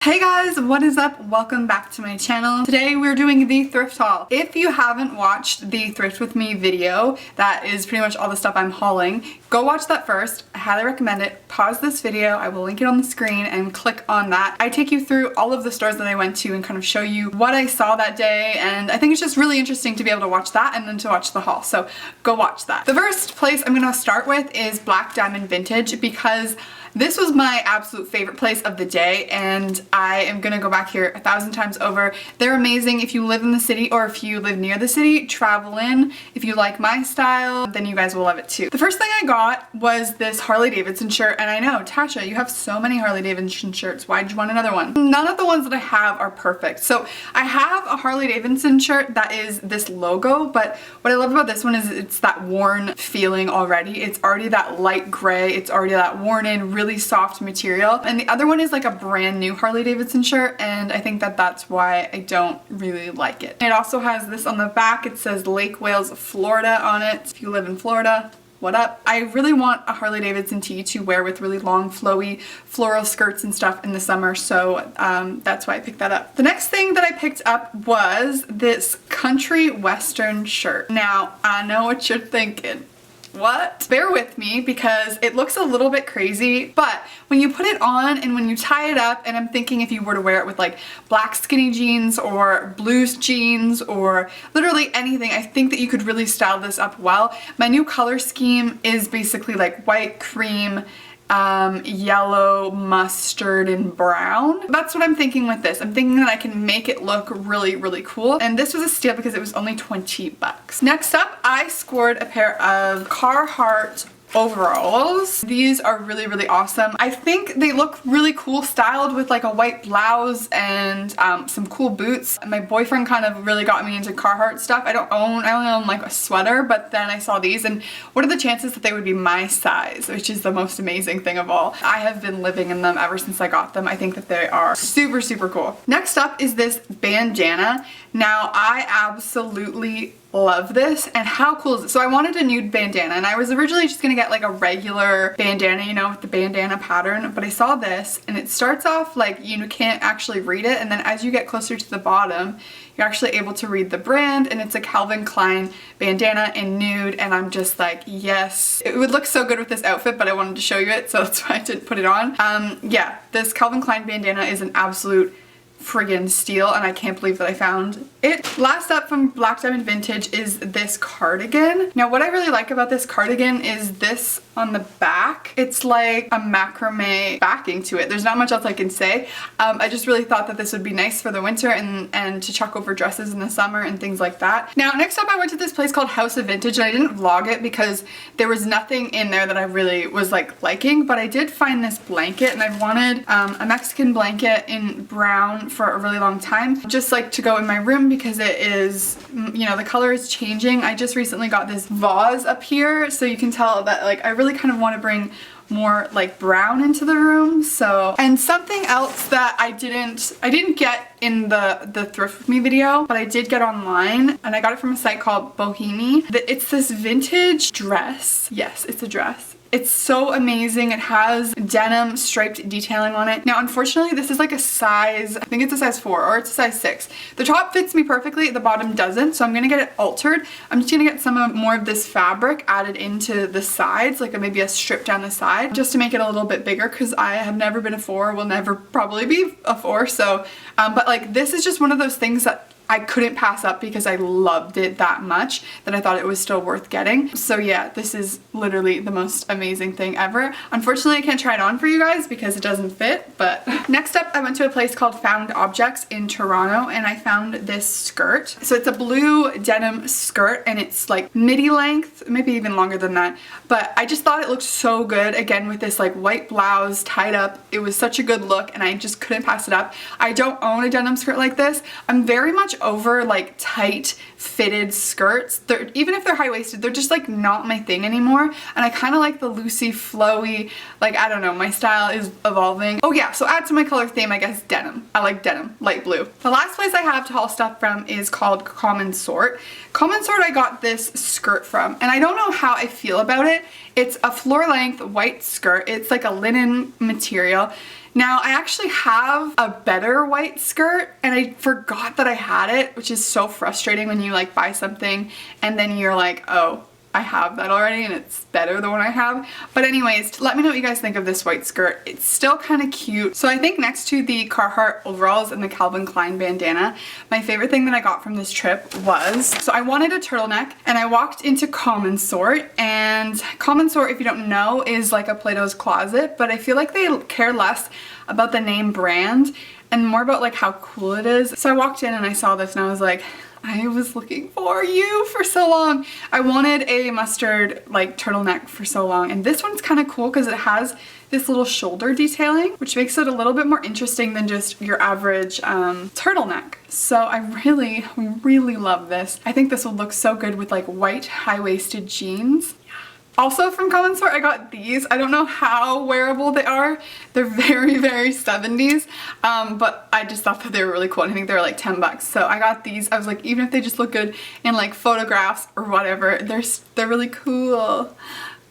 Hey guys, what is up? Welcome back to my channel. Today we're doing the thrift haul. If you haven't watched the thrift with me video, that is pretty much all the stuff I'm hauling, go watch that first. I highly recommend it. Pause this video, I will link it on the screen and click on that. I take you through all of the stores that I went to and kind of show you what I saw that day, and I think it's just really interesting to be able to watch that and then to watch the haul, so go watch that. The first place I'm gonna start with is Black Diamond Vintage because this was my absolute favorite place of the day, and I am gonna go back here 1,000 times over. They're amazing if you live in the city or if you live near the city. Travel in. If you like my style, then you guys will love it too. The first thing I got was this Harley Davidson shirt, and I know, Tasha, you have so many Harley Davidson shirts. Why did you want another one? None of the ones that I have are perfect. So I have a Harley Davidson shirt that is this logo, but what I love about this one is it's that worn feeling already. It's already that light gray. It's already that worn in, really soft material. And the other one is like a brand new Harley Davidson shirt, and I think that that's why I don't really like it. It also has this on the back. It says Lake Wales, Florida on it. If you live in Florida, what up? I really want a Harley Davidson tee to wear with really long flowy floral skirts and stuff in the summer, so that's why I picked that up. The next thing that I picked up was this country western shirt. Now, I know what you're thinking. What? Bear with me because it looks a little bit crazy, but when you put it on and when you tie it up, and I'm thinking if you were to wear it with like black skinny jeans or blue jeans or literally anything, I think that you could really style this up well. My new color scheme is basically like white, cream, yellow, mustard, and brown. That's what I'm thinking with this. I'm thinking that I can make it look really, really cool. And this was a steal because it was only 20 bucks. Next up, I scored a pair of Carhartt overalls. These are really, really awesome. I think they look really cool styled with like a white blouse and some cool boots. My boyfriend kind of really got me into Carhartt stuff. I only own like a sweater, but then I saw these, and what are the chances that they would be my size, which is the most amazing thing of all. I have been living in them ever since I got them. I think that they are super, super cool. Next up is this bandana. Now, I absolutely love this, and how cool is it? So I wanted a nude bandana, and I was originally just gonna get like a regular bandana, you know, with the bandana pattern, but I saw this and it starts off like you can't actually read it, and then as you get closer to the bottom you're actually able to read the brand, and it's a Calvin Klein bandana in nude, and I'm just like, yes. It would look so good with this outfit, but I wanted to show you it, so that's why I didn't put it on. Yeah, this Calvin Klein bandana is an absolute friggin' steal, and I can't believe that I found it. Last up from Black Diamond Vintage is this cardigan. Now, what I really like about this cardigan is this on the back. It's like a macrame backing to it. There's not much else I can say. I just really thought that this would be nice for the winter and to chuck over dresses in the summer and things like that. Now, next up I went to this place called House of Vintage, and I didn't vlog it because there was nothing in there that I really was like liking, but I did find this blanket, and I've wanted a Mexican blanket in brown for a really long time, just like to go in my room because it is, you know, the color is changing. I just recently got this vase up here, so you can tell that like I really kind of want to bring more like brown into the room. So, and something else that I didn't get in the thrift with me video, but I did get online, and I got it from a site called Bohemi. It's this vintage dress. Yes, it's a dress. It's so amazing. It has denim striped detailing on it. Now, unfortunately, this is like a size, I think it's a size 4 or it's a size 6. The top fits me perfectly, the bottom doesn't, so I'm gonna get it altered. I'm just gonna get more of this fabric added into the sides, like maybe a strip down the side, just to make it a little bit bigger, because I have never been a 4, will never probably be a 4, so, but like this is just one of those things that I couldn't pass up because I loved it that much that I thought it was still worth getting. So yeah, this is literally the most amazing thing ever. Unfortunately, I can't try it on for you guys because it doesn't fit, but next up I went to a place called Found Objects in Toronto, and I found this skirt. So it's a blue denim skirt, and it's like midi length, maybe even longer than that, but I just thought it looked so good, again with this like white blouse tied up. It was such a good look, and I just couldn't pass it up. I don't own a denim skirt like this. I'm very much over like tight fitted skirts. Even if they're high-waisted, they're just like not my thing anymore, and I kind of like the loosey flowy, like I don't know, my style is evolving. Oh yeah, so add to my color theme, I guess, denim. I like denim, light blue. The last place I have to haul stuff from is called Common Sort. Common Sort I got this skirt from, and I don't know how I feel about it. It's a floor length white skirt. It's like a linen material. Now I actually have a better white skirt and I forgot that I had it, which is so frustrating when you like buy something and then you're like, oh, I have that already and it's better than what I have. But anyways, let me know what you guys think of this white skirt. It's still kind of cute. So I think next to the Carhartt overalls and the Calvin Klein bandana, my favorite thing that I got from this trip was, so I wanted a turtleneck and I walked into Common Sort, and Common Sort, if you don't know, is like a Plato's Closet, but I feel like they care less about the name brand and more about like how cool it is. So I walked in and I saw this and I was like, I was looking for you for so long. I wanted a mustard like turtleneck for so long, and this one's kind of cool because it has this little shoulder detailing, which makes it a little bit more interesting than just your average turtleneck. So I really, really love this. I think this would look so good with like white high-waisted jeans. Also from Common Sort, I got these. I don't know how wearable they are. They're very, very 70s, but I just thought that they were really cool. I think they were like 10 bucks. So I got these. I was like, even if they just look good in like photographs or whatever, they're really cool.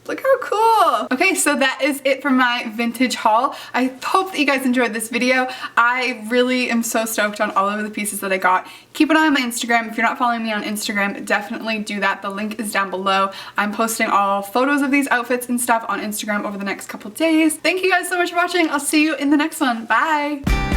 Look how cool. Okay, so that is it for my vintage haul. I hope that you guys enjoyed this video. I really am so stoked on all of the pieces that I got. Keep an eye on my Instagram. If you're not following me on Instagram, definitely do that. The link is down below. I'm posting all photos of these outfits and stuff on Instagram over the next couple days. Thank you guys so much for watching. I'll see you in the next one. Bye.